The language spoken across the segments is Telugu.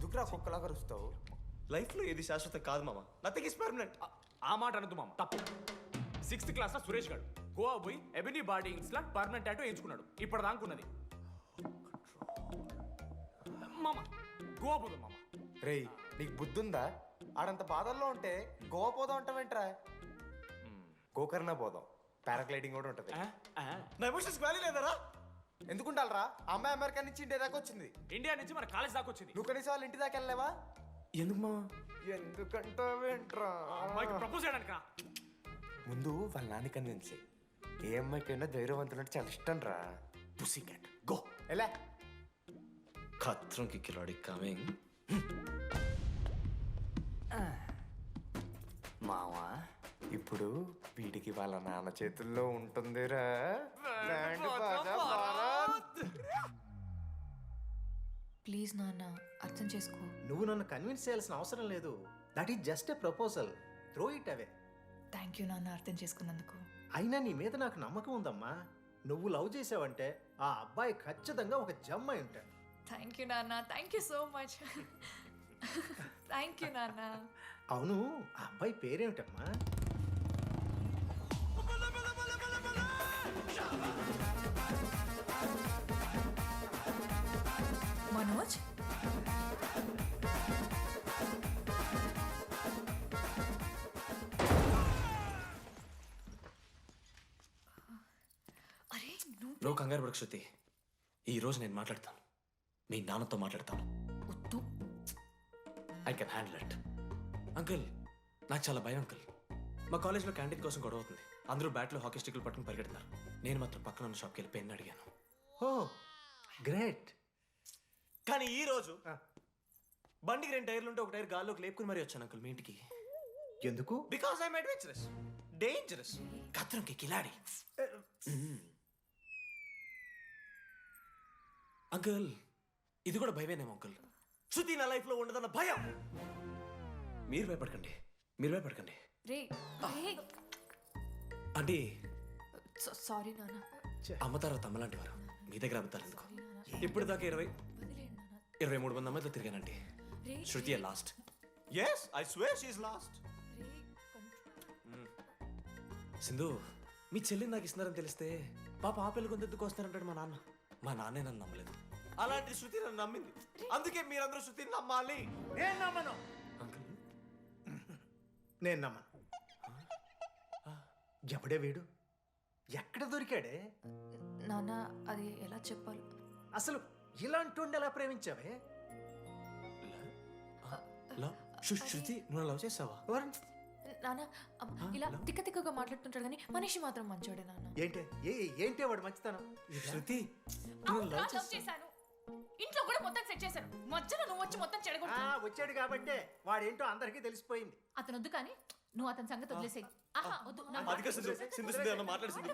ఎందుకురా కుక్కలాగా రుస్తావు? లైఫ్లో ఏది శాశ్వతం కాదు మామ. Nothing is permanent. ఆ మాట అనదు మామ, తప్పు. 6th క్లాస్లో సురేష్ గారు గోవా పోయి ఎబినీ బాడీస్ లా పర్మనెంట్ టాటూ ఎంచుకున్నాడు. ఇప్పుడు దానుకున్నది మామ. గోవా పోదు మామ. రేయ్ నీకు బుద్ధుందా? ఆడంత బాధల్లో ఉంటే గోవా పోదాం అంటావేంట్రా? గోకర్ణ పోదాం, పారాగ్లైడింగ్ కూడా ఉంటది. నా ఎమోషన్స్ వ్యాలీ లేదరా? ఎందుకుంటారా? అమ్మాయి అమెరికా నుంచి ఇండియా దాకా వచ్చింది. ఇండియా నుంచి మన కాలేజ్ దాకా వచ్చింది. నువ్వు కనీసం వాళ్ళ ఇంటి దాకా వెళ్ళలేవా? ఎందుకు మామ? ఎందుకంటావేంట్రా? అమ్మాయికి ప్రపోజ్ చేయడానికి రా. ముందు వాళ్ళ నాన్న కన్విన్స్ చేయి. ఏ అమ్మాయికైనా ధైర్యవంతులంటే చాలా ఇష్టం రా. పుసి క్యాట్ గో. ఎలా? ఖత్రం కి కిలాడి కమింగ్. మావా ఇప్పుడు వీడికి వాళ్ళ నాన్న చేతుల్లో ఉంటుందిరా. ప్లీజ్ నాన్న, అర్థం చేసుకో. నువ్వు నన్ను కన్విన్స్ చేయాల్సిన అవసరం లేదు. That is just a proposal. Throw it away. Thank you నాన్న, అర్థం చేసుకున్నందుకు. అయినా నీ మీద నాకు నమ్మకం ఉందమ్మా. నువ్వు లవ్ చేసావంటే ఆ అబ్బాయి ఖచ్చితంగా ఒక జమ్మాయి ఉంటాడు. థ్యాంక్ యూ నాన్న, thank you so much. Thank you నాన్న. అవును, ఆ అబ్బాయి పేరేమిటమ్మా? మనోజ్. అరే నువ్వు కంగారు పడకు శృతి. ఈ రోజు నేను మాట్లాడతాను. మీ నాన్నతో మాట్లాడతాను. వద్దు. I can handle it. Uncle, నాకు చాలా భయం అంకుల్. మా కాలేజ్లో క్యాంటీన్ కోసం గొడవ అవుతుంది. అందరూ బ్యాట్లో హాకీ స్టిక్లు పట్టుకుని పరిగెడుతున్నారు. నేను మాత్రం పక్కన ఉన్న షాప్కి వెళ్ళి పెన్ అడిగాను. ఓ గ్రేట్. కానీ ఈ రోజు బండికి 2 టైర్లు ఉంటే ఒక టైర్ గాల్లోకి లేపుకుని మరీ వచ్చాను అంకుల్ మీ ఇంటికి. ఎందుకు? Because I'm adventurous, dangerous, Khatron Ke Khiladi. Uncle, ఇది కూడా భయమేనేమో అంకుల్. శృతి నా లైఫ్ లో ఉండదన్న భయం. మీరు భయపడకండి, మీరు భయపడకండి. రే రే. అంటే సారీ నాన్న. అమ్మతారా తమ్మలాంటి వారు మీ దగ్గర అబద్ధాలు ఎందుకు? ఇప్పుడు దాకా 23 మంది అమ్మాయితో తిరిగానండి. Shruti last. Yes, I swear she is last. Sindhu, మీ చెల్లిని నాకు ఇస్తున్నారని తెలిస్తే పాప ఆ పెళ్లి కొంతెత్తుకు వస్తారంటాడు మా నాన్న. మా నాన్నే నన్ను నమ్మలేదు. అలాంటి శృతి నన్ను నమ్మింది. అందుకే మీరందరూ శృతిని నమ్మాలి. నేను నమ్మను. అంకుల్, నేను నమ్మను. ఎవడే వీడు? ఎక్కడ దొరికాడే? నాన్న, అది ఎలా చెప్పాలి? అసలు ఇలాంటి ఎలా ప్రేమించావే? శృతి, నువ్వు లవ్ చేసావా? నాన్న, ఇలా తిక్క తిక్కగా మాట్లాడుతుంటాడు కానీ మనిషి మాత్రం మంచోడే నాన్న. ఏంటే వాడు మంచితనం? శృతి, లవ్ చేశాను. ఇంట్లో కూడా మొత్తం సెట్ చేశాను. మధ్యలో నువ్వు వచ్చి మొత్తం చెడగొట్టు. వచ్చాడు కాబట్టే వాడేంటో అందరికీ తెలిసిపోయింది. అతను వద్దు కానీ నువ్వు అతని సంగతి వదిలేసేయి. ఆహా వద్దు. అదిగా సింధు, సింధు సింధు అన్న మాట్లాడుతుంది.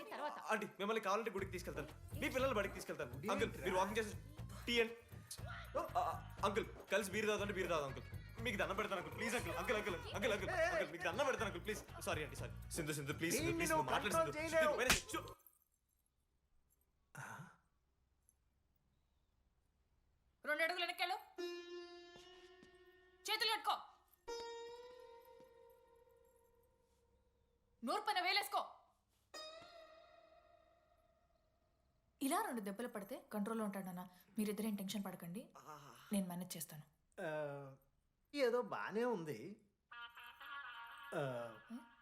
ఆంటీ, మిమ్మల్ని కావాలంటే గుడికి తీసుకెళ్తాను. మీ పిల్లలు బడికి తీసుకెళ్తాను. అంకుల్, మీరు వాకింగ్ చేసి టీ అండ్ అంకుల్ కలిసి బీర్ తాగుతుంటే బీర్ తాగు అంకుల్. మీకు దండం పెడతాను uncle, please uncle. Uncle uncle uncle uncle uncle మీకు దండం పెడతాను uncle, please. Sorry aunty, sorry. Sindhu Sindhu please, please మాట్లాడు. 2 అడుగులు వెనక్కెళ్ళు. చేతులు కట్టుకో. నోరు పైన వేలేసుకో. ఇలా 2 దెబ్బలు పడితే కంట్రోల్లో ఉంటాడన్నా. మీరిద్దరేం టెన్షన్ పడకండి, నేను మేనేజ్ చేస్తాను. ఏదో బానే ఉంది.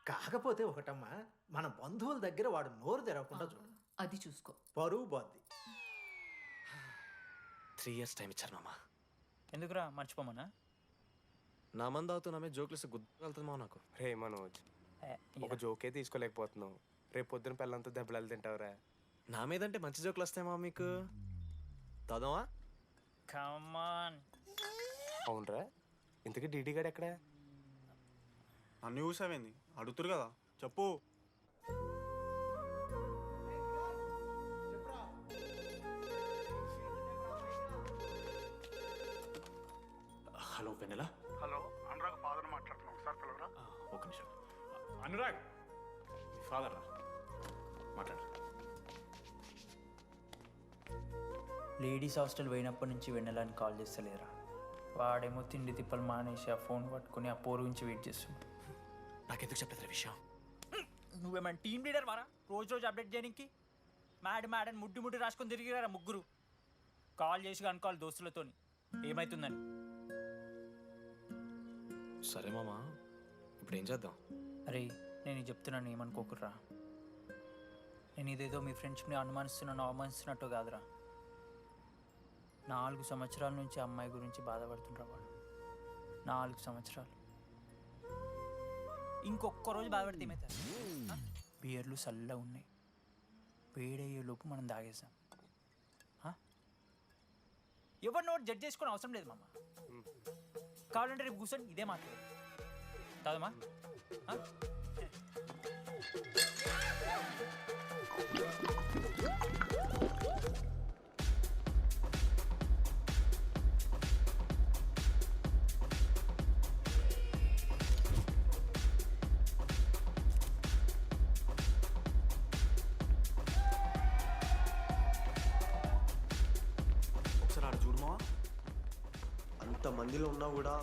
కాకపోతే ఒకటమ్మా, మన బంధువుల దగ్గర వాడు నోరు తెరవకుండా చూడు. అది చూసుకో. పరువు బాద్ది. 3 years టైం ఇచ్చారు మామ. ఎందుకురా మర్చిపోమన్నా? నా మంది అవుతూ నామే జోక్లు గుర్తుకెళ్తుంది మామ నాకు. రే మనోజ్, ఒక జోకే తీసుకోలేకపోతున్నావు. రేపు పొద్దున పిల్లలతో దెబ్బలు తింటావురా. నా మీదంటే మంచి జోకులు వస్తాయి మామ మీకు. తోదమా? కమాన్. అవునరా, ఇంతకీ డీడీ గాడు ఎక్కడా? అన్ని చూసావేంది? అడుగుతురు కదా, చెప్పు. హలో వెన్నెల. హలో, అనురాగ్ ఫాదర్ మాట్లాడుతున్నాను. ఒకసారి పిలవరా? ఒక నిమిషం. అనురాగ్, మీ ఫాదర్ రా, మాట్లాడు. లేడీస్ హాస్టల్ పోయినప్పటి నుంచి వెన్నెలని కాల్ చేస్తలేరా? వాడేమో తిండి తిప్పలు మానేసి ఆ ఫోన్ పట్టుకుని ఆ పోరు గురించి వెయిట్ చేస్తుండు. నాకెందుకు చెప్పలేదు విషయం? నువ్వేమైనా టీం లీడర్ వారా రోజు రోజు అప్డేట్ చేయడానికి? మ్యాడ్ అని ముడ్డి రాసుకొని తిరిగిరారా ముగ్గురు. కాల్ చేసి అనుకోవాలి దోస్తులతోని ఏమవుతుందని. సరే మామా, ఇప్పుడు ఏం చేద్దాం? అరే నేను ఇది చెప్తున్నాను ఏమనుకోకుర్రా. నేను ఇదేదో మీ ఫ్రెండ్షిప్ని అనుమానిస్తున్నాను అవమానిస్తున్నట్టు కాదురా. 4 సంవత్సరాల నుంచి అమ్మాయి గురించి బాధపడుతుండ్రా వాడు. 4 సంవత్సరాలు. ఇంకొక్క రోజు బాధపడితే ఏమవుతారు? బియర్లు చల్లగా ఉన్నాయి, వేడయ్యే లోపు మనం తాగేసాం. ఎవరు నోట్ జడ్జ్ చేసుకుని అవసరం లేదు మామ. కావాలంటే రేపు కూర్చొని ఇదే మాట్లాడు కాదమ్మా. ఒకసారి ఆడ చూడమా. అంతమందిలో ఉన్నా కూడా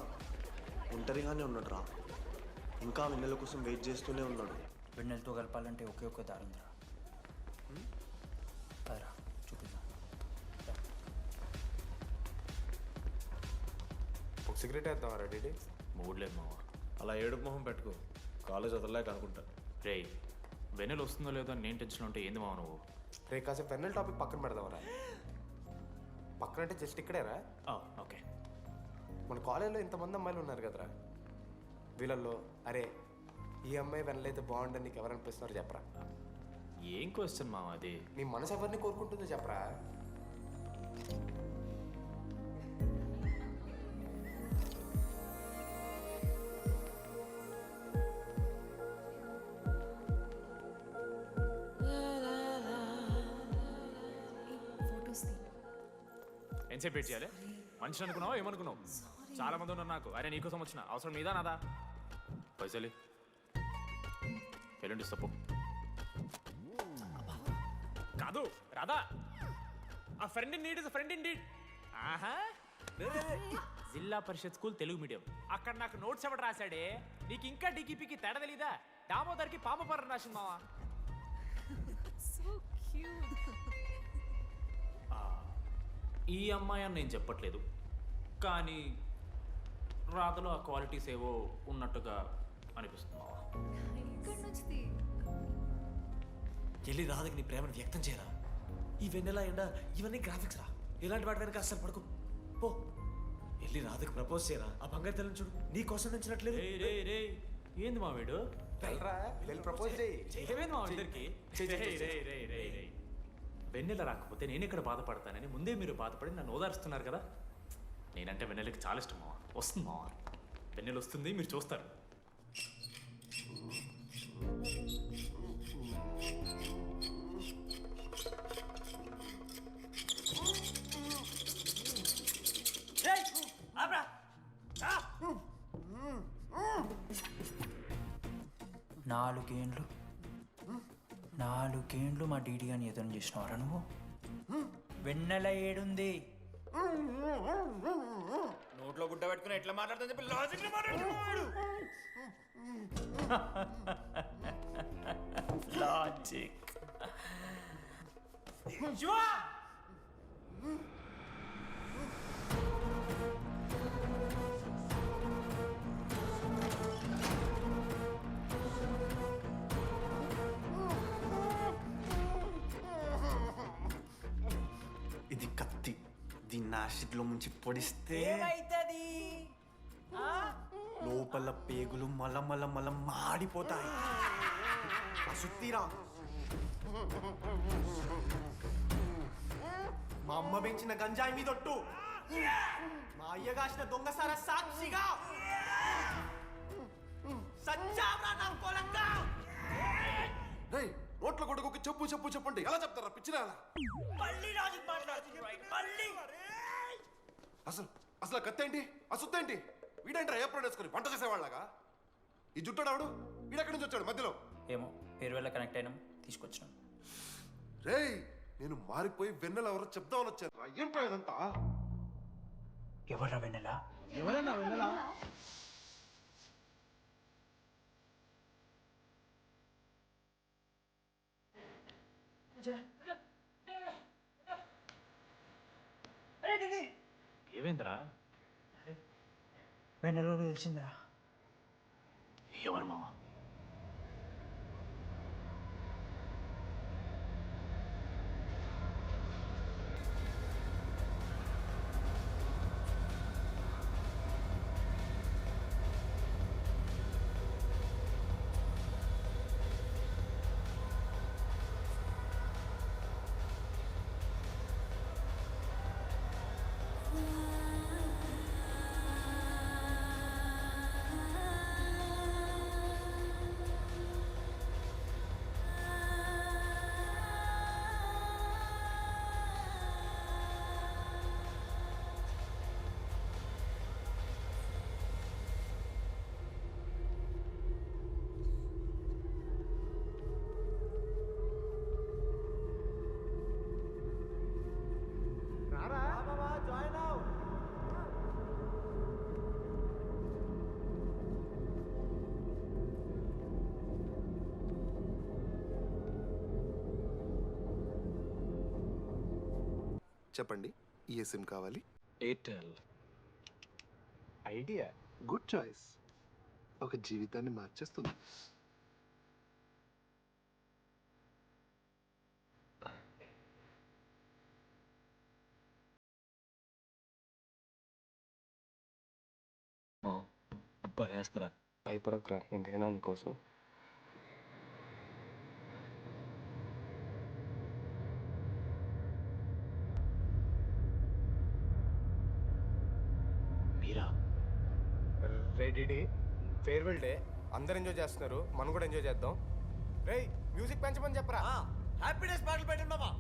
ఒంటరిగానే ఉన్నాడు రా. ఇంకా వెన్నెల కోసం వెయిట్ చేస్తూనే ఉన్నాడు. వెన్నెలతో కలపాలంటే ఒకే ఒక్క దారుందిరా. పదరా చూపిద్దాం. ఒక సిగరెట్ వేద్దాం రెడీ. మూడ్ లేదు మావా. అలా ఏడుపు మొహం పెట్టుకో, కాలేజ్ వదలలేక అనుకుంటా. రే వెన్నెల వస్తుందో లేదో అని నేను టెన్షన్ ఉంటే ఏంది మావ నువ్వు? రే కాసేపు పెన్నెల టాపిక్ పక్కన పెడదాంరా. పక్కన అంటే జస్ట్ ఇక్కడేరా. ఓకే. మన కాలేజీలో ఇంతమంది అమ్మాయిలు ఉన్నారు కదరా, వీళ్ళల్లో అరే ఈ అమ్మాయి వెనలైతే బాగుండని నీకు ఎవరు అనిపిస్తున్నారు చెప్పరా? ఏం క్వశ్చన్ మావా అది? నీ మనసు ఎవరిని కోరుకుంటుందో చెప్పరా? ఎంతసేపు వెయిట్ చేయాలి? మనిషి అనుకున్నావా ఏమనుకున్నావు? చాలా మంది ఉన్నారు నాకు. అరే నీకోసం వచ్చిన అవసరం మీదా నాదా? పైసలి ఎల్లుండి తప్పు కాదు రాదా. ఆ friend in need is friend in need. ఆహా, జిల్లా పరిషత్ స్కూల్ తెలుగు మీడియం. అక్కడ నాకు నోట్స్ ఎవడు రాశాడే? నీకు ఇంకా డీకీపీకి తేడా తెలీదా? దామోదర్కి పామపర్రం రాసింది మావా. ఈ అమ్మాయి అని నేను చెప్పట్లేదు, కానీ రాతలో ఆ క్వాలిటీస్ ఏవో ఉన్నట్టుగా అనిపిస్తుంది మావా. వెళ్ళి రాధకి నీ ప్రేమను వ్యక్తం చేయరా. ఈ వెన్నెల ఎండ ఇవన్నీ గ్రాఫిక్స్ రా. ఇలాంటి వాటి వెనక అస్సలు పడుకో. పో వెళ్ళి రాధకి ప్రపోజ్ చేయరా. ఆ బంగారు తెల్లని చూడు నీ కోసం నచ్చినట్లేదు. రే ఏంది మా వీడు? వెళ్ళరా, వెళ్ళి ప్రపోజ్ చేయి. ఏమైంది మా ఇద్దరికి? వెన్నెల రాకపోతే నేను ఇక్కడ బాధపడతానని ముందే మీరు బాధపడి నన్ను ఓదారుస్తున్నారు కదా. నేనంటే వెన్నెలకి చాలా ఇష్టం మావా. వస్తుంది మావా, వెన్నెల వస్తుంది, మీరు చూస్తారు. నాలుగేండ్లు మా డీడీ అని ఎదురు చేసినవారా నువ్వు? వెన్నెల ఏడుంది? నోట్లో గుడ్డ పెట్టుకుని ఎట్లా మాట్లాడుతుంది చెప్పి లాజిక్ మాట్లాడుతున్నాడు. లాజిక్. ఇది కత్తి. దీన్ని యాసిడ్లో ముంచి పొడిస్తే ఏమైతుంది? లోపల పేగులు మల మాడిపోతాయి. సుత్తిరా. మా అమ్మ పెంచిన గంజాయి మీదొట్టు, మా అయ్య కాసిన దొంగసార సాక్షిగా సచ్చావ్రా నా కొలంగా. నోట్ల కొడుకు చెప్పు చెప్పు చెప్పండి ఎలా చెప్తారా పిచ్చిరా? అసలు కత్తేంటి ఆ సుత్తేంటి? వీడేంట్రా ఏప్రిల్ వేసుకొని వంట చేసేవాళ్ళగా? ఈ జుట్టాడు వీడెక్కడి నుంచి వచ్చాడు మధ్యలో? ఏమో పేరు వల్ల కనెక్ట్ అయినాం, తీసుకొచ్చినాం. రేయ్ నేను మారిపోయి వెన్నెల ఎవరో చెప్దామని వచ్చాను. ఏంట్రా ఇదంతా? ఎవరా వెన్నెలా? ఏమైందిరా? వెన్నెల తెలిసిందా? ఎవరు మామ? చెప్పండి, ఏ సిమ్ కావాలి? ఎయిర్టెల్. ఐడియా. Good choice. ఒక జీవితాన్ని మార్చేస్తుంది. భయస్తురా. భయపడకురా, ఇంకైనా నీకోసం. మీరా? రెడీ ఫేర్వెల్ డే, అందరు ఎంజాయ్ చేస్తున్నారు, మనం కూడా ఎంజాయ్ చేద్దాం. రేయ్, మ్యూజిక్ పెంచమని చెప్పరా. హ్యాపీనెస్ పాటలు పెట్టండి మామా.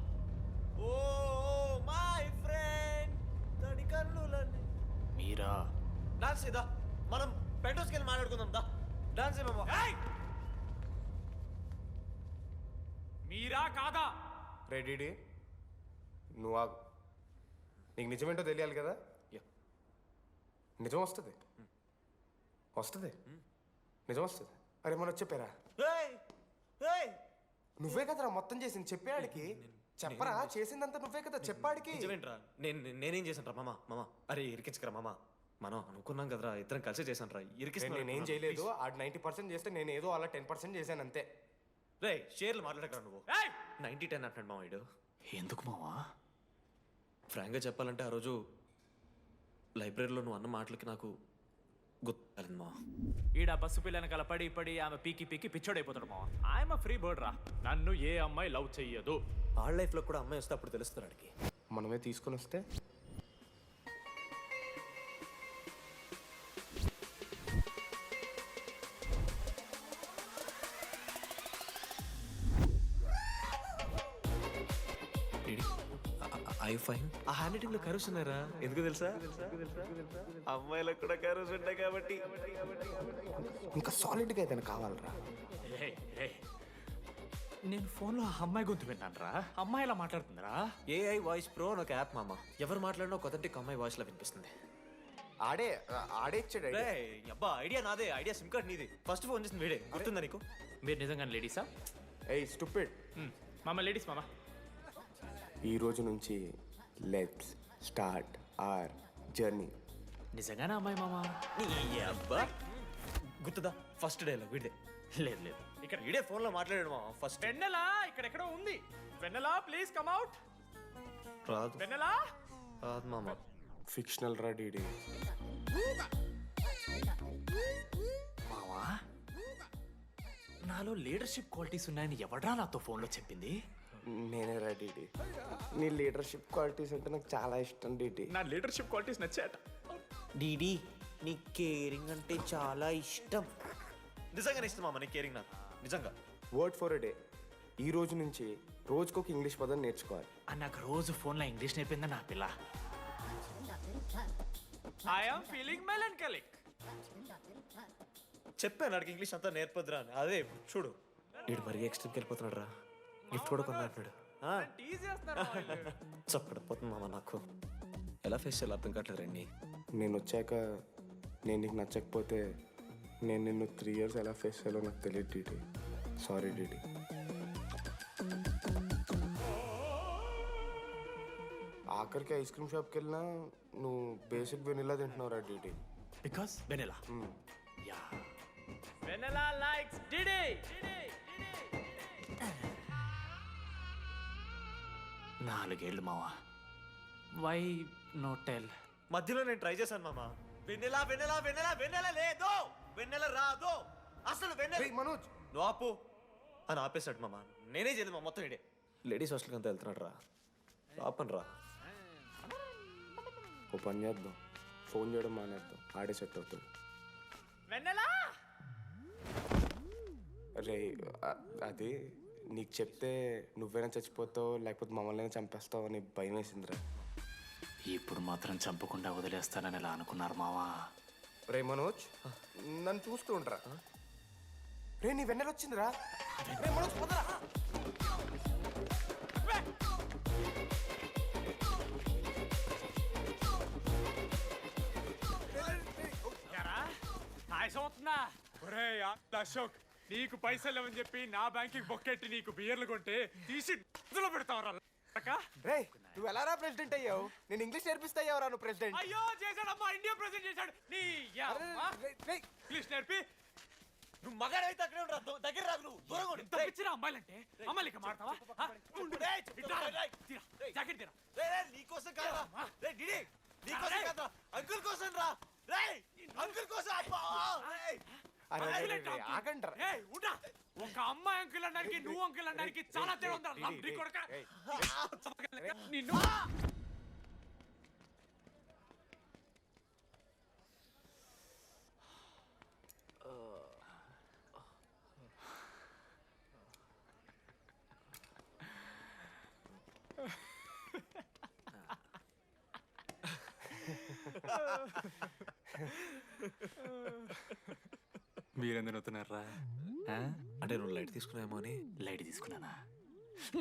ఓ మై ఫ్రెండ్ తడి కన్నులన్నీ. మీరా? డాన్స్ చేద్దాం, మనం పెంటోస్కి వెళ్ళి మాట్లాడుకుందాం. దా డాన్స్ మామా. మీరా కాదా? రెడీ నువ్వు ఆగు. నీకు నిజమేంటో తెలియాలి కదా. నిజం వస్తుంది, వస్తుంది, నిజం వస్తుంది. అరే మనం చెప్పారా? నువ్వే కదరా మొత్తం చేసింది, చెప్పాడికి చెప్పరా. చేసిందంతా నువ్వే కదా, చెప్పాడికి. నిజమేంట్రా? నేనేం చేశాను రా మామా? మామా అరే ఇరికించకరా మామా. మనం అనుకున్నాం కదరా, ఇద్దరం కలిసి చేశాను రా. నేనేం చేయలేదు. ఆడు 90% చేస్తే నేను ఏదో అలా 10% చేశాను అంతే. రే షేర్లు మాట్లాడకరా నువ్వు. 90-10 అంటున్నాడు మామ వీడు. ఎందుకు మావా? ఫ్రాంక్గా చెప్పాలంటే ఆ రోజు లైబ్రరీలో నువ్వు అన్న మాటలకి నాకు గుర్తు మా. ఈడ బస్సు పిల్లని కలపడి పడి ఆమె పీకి పీకి పిచ్చోడైపోతాడు మావా. ఆయమ ఫ్రీ బర్డ్ రా. నన్ను ఏ అమ్మాయి లవ్ చెయ్యదు. ఆడ లైఫ్లో కూడా అమ్మాయి వస్తే అప్పుడు తెలుస్తుంది వాడికి. మనమే తీసుకొని వస్తే ఆ హ్యాండ్ రైటింగ్ లో కర్వ్స్ ఉన్నారా? ఎందుకు తెలుసా? అమ్మాయిలకు కూడా కర్వ్స్ ఉంటాయి కాబట్టి. ఇంకా సాలిడ్గా ఏదైనా కావాలరా. నేను ఫోన్లో అమ్మాయి గొంతు విన్నాను రా. అమ్మాయి ఎలా మాట్లాడుతుందిరా? AI వాయిస్ ప్రో అని ఒక యాప్ మామ. ఎవరు మాట్లాడినా ఒక అథెంటిక్ అమ్మాయి వాయిస్ లా వినిపిస్తుంది. ఆడే ఇచ్చాడు. అబ్బా ఐడియా నాదే, ఐడియా సిమ్ కార్డ్ నీది. ఫస్ట్ ఫోన్ చేసింది వీడే, గుర్తుందా నీకు? మీరు నిజంగానే లేడీసా? ఏయ్ స్టూపిడ్. మామ లేడీస్ మామ. ఈ రోజు నుంచి లెట్స్ స్టార్ట్ అవర్ జర్నీ. నిజంగానే అమ్మాయి మామ? అబ్బా గుర్తుదా ఫస్ట్ డేలో వీడే. లేదు లేదు, ఇక్కడ వీడే ఫోన్ లో మాట్లాడాడు మామ ఫస్ట్. వెన్నెలా ఇక్కడెక్కడో ఉంది. వెన్నెలా ప్లీజ్ కమ్ అవుట్. రాదు వెన్నెలా? రాదు మామ. Fictional ready. మావా, నాలో లీడర్షిప్ క్వాలిటీస్ ఉన్నాయని ఎవడ్రా నాతో ఫోన్లో చెప్పింది? నేనే రెడీ. నీ లీడర్షిప్ క్వాలిటీస్ అంటే నాకు చాలా ఇష్టం డీటీ. నా లీడర్షిప్ క్వాలిటీస్ నచ్చాట. డీడీ నీ కేరింగ్ అంటే చాలా ఇష్టం. నిజంగానే ఇష్టం మామ నీ కేరింగ్ నాకు, నిజంగా. Word for a day. ఈ రోజు నుంచి రోజుకొక ఇంగ్లీష్ పదం నేర్చుకోవాలి. నాకు రోజు ఫోన్లో ఇంగ్లీష్ నేర్పిందా నా పిల్ల. I am feeling melancholic. చెప్పాను అడిగి ఇంగ్లీష్ అంతా నేర్పొద్దురా అని. అదే చూడు వీడు మరీ ఎక్స్ట్రీమ్కి వెళ్ళిపోతున్నాడు రా. గిఫ్ట్ కూడా కొన్నాడు. టీజ్ చేస్తున్నారు వాళ్ళు. చప్పడిపోతుంది మామ నాకు. ఎలా ఫేస్ చేయాలి అర్థం కావట్లేదు రండి. నేను వచ్చాక నేను నీకు నచ్చకపోతే నేను నిన్ను 3 years ఎలా ఫేస్ చేయాలో నాకు తెలియదు డీడీ. Sorry DD. ఆఖరికి ఐస్ క్రీమ్ షాప్కి వెళ్ళినా నువ్వు బేసిక్ వెనిలా తింటున్నావురా DD. Because Vennela. Yeah Vennela likes DD. 4 ఏళ్ళు మావా. Why no tell? మధ్యలో నేను ట్రై చేశాను మామ. వెన్నెలా వెన్నెలా వెన్నెలా వెన్నెల లేదు, వెన్నెల రాదు, అసలు వెన్నెల. మనోజ్ నువ్వు ఆపు అని ఆపేశాడు మామ. నేనే చేయలేదు మా మొత్తం ఇడే. లేడీస్ హాస్టల్కి అంతా వెళ్తున్నాడు రా. ఆపను రా. ఓ పని చేద్దాం, ఫోన్ చేయడం మానేద్దాం, ఆడే సెట్ అవుతుంది. వెన్నెలా రే అది నీకు చెప్తే నువ్వైనా చచ్చిపోతావు లేకపోతే మమ్మల్ని చంపేస్తావు అని భయం వేసిందిరా. ఇప్పుడు మాత్రం చంపకుండా వదిలేస్తానని ఎలా అనుకున్నారు మావా? రే మనోజ్ నన్ను చూస్తూ ఉండరా. రే నీ వెన్నెల వచ్చిందిరా. రే మనోజ్ పోదరా. అవుతుందా? అశోక్, నీకు పైసలు లేవని చెప్పి నా బ్యాంకింగ్ బొక్కెట్టి నీకు బియర్లు కొంటే తీసి ఇందులో పెడతావరా? రే నువ్వు ఎలా రా ప్రెసిడెంట్ అయ్యావు? నేను ఇంగ్లీష్ నేర్పిస్తా అయ్యావురా నువ్వు ప్రెసిడెంట్. అయ్యో చేశాడమ్మా, ఇండియా ప్రెసిడెంట్ చేశాడు. నీ ఇంగ్లీష్ నేర్పి నువ్వు మగాడైతే అక్కడే ఉండరా, దగ్గర రాదు. నువ్వు దూరంగా ఉండు. తప్పించిన అమ్మాయిలంటే అమ్మాయిలు ఇక మాడతావా? జాకెట్ తీరా. నీకోసం కాదా రే డిడి, నీకోసం కాదా, అంకుల్ కోసం రా. రే అంకుల్ కోసం. ఆగండ్రా. ఒక అమ్మాయి అంకుల్ అనడానికి నువ్వు అంకుల్ అనడానికి చాలా తేడా ఉందా? నిన్ను మీరెందుకు నవ్వుతున్నారా? అంటే నువ్వు లైట్ తీసుకున్నామో అని. లైట్ తీసుకున్నానా?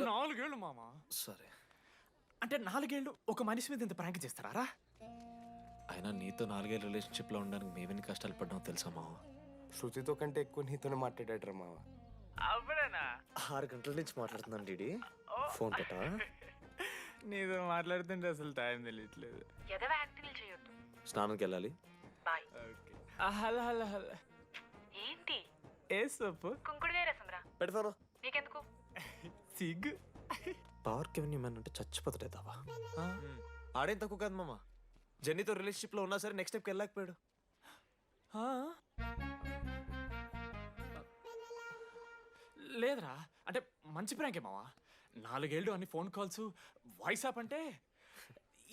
4 ఏళ్ళు మామ. సరే, అంటే 4 ఏళ్ళు ఒక మనిషి మీద ఇంత ప్రాంక్ చేస్తారా? అయినా నీతో 4 ఏళ్ళ రిలేషన్షిప్లో ఉండడానికి మేమెన్ని కష్టాలు పడ్డామో తెలుసా మావ. శృతితో కంటే ఎక్కువ నీతోనే మాట్లాడాడు మావ. 6 గంటల నుంచి మాట్లాడుతున్నాను డీడీ. ఫోన్ పెట్టా. నీతో మాట్లాడుతుంటే అసలు టైం తెలియట్లేదు. స్నానంకి వెళ్ళాలి. Hello hello hello. ఏంటి ఏ సొప్పు? కుంకుడుగాయ రసం రా. పెడతాను. నీకెందుకు? సిగ్గు. పవర్ కెవెన్ మ్యాన్ అంటే చచ్చిపోతాడేదావా. ఆడేం తక్కువ కాదు మామ. జెన్నీతో రిలేషన్షిప్లో ఉన్నా సరే నెక్స్ట్ స్టెప్కి వెళ్ళలేకపోయాడు. లేదురా, అంటే మంచి ప్రాంకే మావా. 4 ఏళ్ళు అన్ని ఫోన్ కాల్స్, వాయిస్ యాప్ అంటే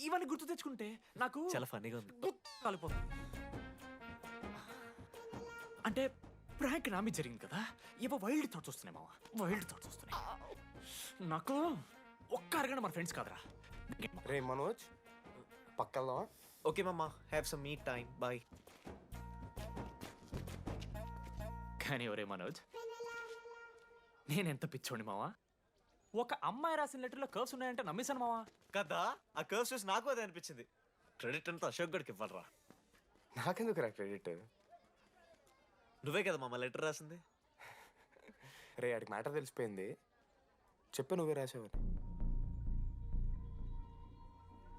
ఇవన్నీ గుర్తు తెచ్చుకుంటే నాకు చాలా ఫన్నీగా ఉంది. కాలిపోతుంది. అంటే ప్రాంక్ నా మీద జరిగింది కదా, ఇవో వైల్డ్ థాట్స్ వస్తున్నాయి మావా, వైల్డ్ థాట్స్ వస్తున్నాయి నాకు. ఒక్క అరగంట మన ఫ్రెండ్స్ కాదురా. రే మనోజ్ పక్కల్దామా? ఓకే మామ, have some me time. Bye. కానీ ఒరే మనోజ్, నేనెంత పిచ్చోండి మావా. ఒక అమ్మాయి రాసిన లెటర్లో కర్వ్స్ ఉన్నాయంటే నమ్మేశాను మావా. కదా, ఆ కర్వ్స్ చూసి నాకు అదే అనిపించింది. క్రెడిట్ అంతా అశోక్ గడికి ఇవ్వాలరా. నాకెందుకు రా క్రెడిట్? నువ్వే కదా మామ లెటర్ రాసింది. రే ఆడికి మ్యాటర్ తెలిసిపోయింది, చెప్పు నువ్వే రాసావని.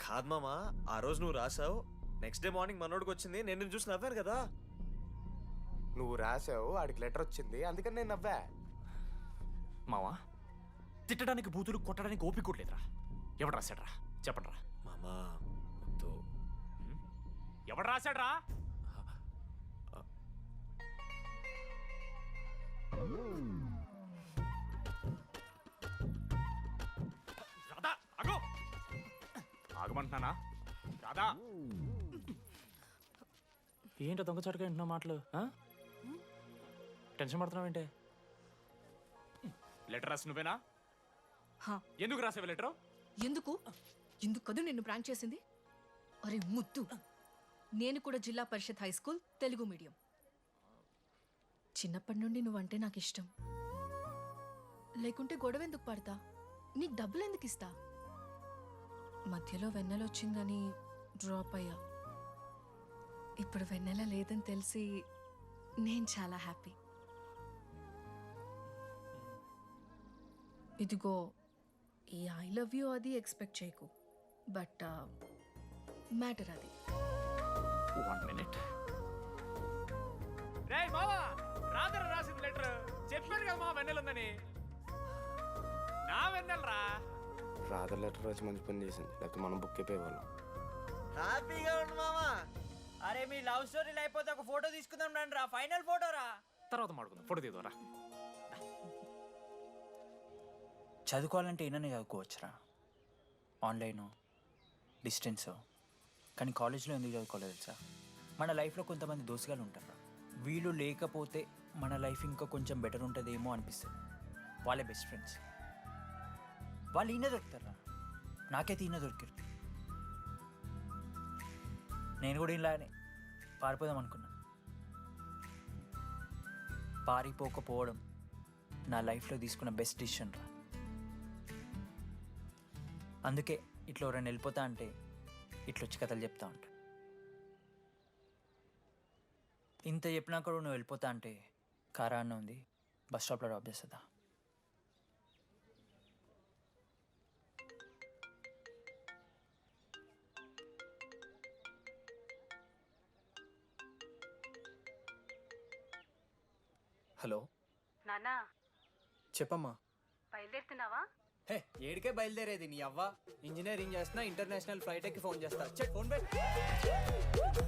కాదు మామ, ఆ రోజు నువ్వు రాసావు, నెక్స్ట్ డే మార్నింగ్ మనోడికి వచ్చింది, నేను నిన్ను చూసి నవ్వాను కదా. నువ్వు రాసావు, ఆడికి లెటర్ వచ్చింది, అందుకని నేను నవ్వా. మావా, తిట్టడానికి బూతులు కొట్టడానికి ఓపిక కూడా లేదురా. ఎవడు రాశాడ్రా చెప్పండి రా. మామా ఎవడు రాశాడ్రా? రాధా ఆగు. ఆగమంటున్నానా? రాధా ఏంటో దొంగచాటుగా వింటున్నావు మాటలు? టెన్షన్ పడుతున్నావు ఏంటే? లెటర్ రాసి నువ్వేనా? ఎందుకు రాసావు లెటర్? ఎందుకు కదూ నిన్ను ప్రాంక్ చేసింది? అరే ముద్దు, నేను కూడా జిల్లా పరిషత్ హై స్కూల్ తెలుగు మీడియం. చిన్నప్పటి నుండి నువ్వంటే నాకు ఇష్టం. లేకుంటే గొడవ ఎందుకు పడతా? నీకు డబ్బులు ఎందుకు ఇస్తా? మధ్యలో వెన్నెలొచ్చిందని డ్రాప్ అయ్యా. ఇప్పుడు వెన్నెల లేదని తెలిసి నేను చాలా హ్యాపీ. ఇదిగో ఈ ఐ లవ్ యూ అది ఎక్స్పెక్ట్ చేయకు, బట్ మ్యాటర్ అది. 1 minute. రేయ్ మావా, రాధర రాసిన లెటర్ చెప్పాడు కదా మా వెన్నెల ఉందని. నా వెన్నెలరా. రాధర్ లెటర్ వచ్చి మంచి పని చేసింది, లేకపోతే మనం బుక్ అయిపోయేవాళ్ళం. హ్యాపీగా ఉండు మామా. అరే మీ లవ్ స్టోరీలు అయిపోతే ఒక ఫోటో తీసుకుందాం రండి రా, ఫైనల్ ఫోటో రా. తర్వాత మాడుకుందాం, ఫోటో తీద్దాం రా. చదువుకోవాలంటే ఏమైనా చదువుకోవచ్చురా, ఆన్లైన్ డిస్టెన్స్. కానీ కాలేజ్లో ఎందుకు చదువుకోలేదు తెలుసా? మన లైఫ్లో కొంతమంది దోస్తుగాలు ఉంటారు, వీళ్ళు లేకపోతే మన లైఫ్ ఇంకా కొంచెం బెటర్ ఉంటుందేమో అనిపిస్తుంది. వాళ్ళే బెస్ట్ ఫ్రెండ్స్. వాళ్ళు ఈయన దొరుకుతారా, నాకైతే ఈయన దొరికారు. నేను కూడా ఇలానే పారిపోదాం అనుకున్నా. పారిపోకపోవడం నా లైఫ్లో తీసుకున్న బెస్ట్ డిసిషన్ రా. అందుకే ఇట్లా ఎవరైనా వెళ్ళిపోతా అంటే ఇట్లొచ్చి కథలు చెప్తా ఉంటా. ఇంత చెప్పినా కూడా నువ్వు వెళ్ళిపోతా అంటే కారా అన్న ఉంది, బస్ స్టాప్లో డ్రాప్ చేస్తుందా? హలో నానా, చెప్పమ్మా. బయలుదేరుతున్నావా? హే, ఏడికే బయలుదేరేది నీ అవ్వ. ఇంజనీరింగ్ చేస్తున్నా, ఇంటర్నేషనల్ ఫ్లైట్ ఎక్కి ఫోన్ చేస్తా. ఫోన్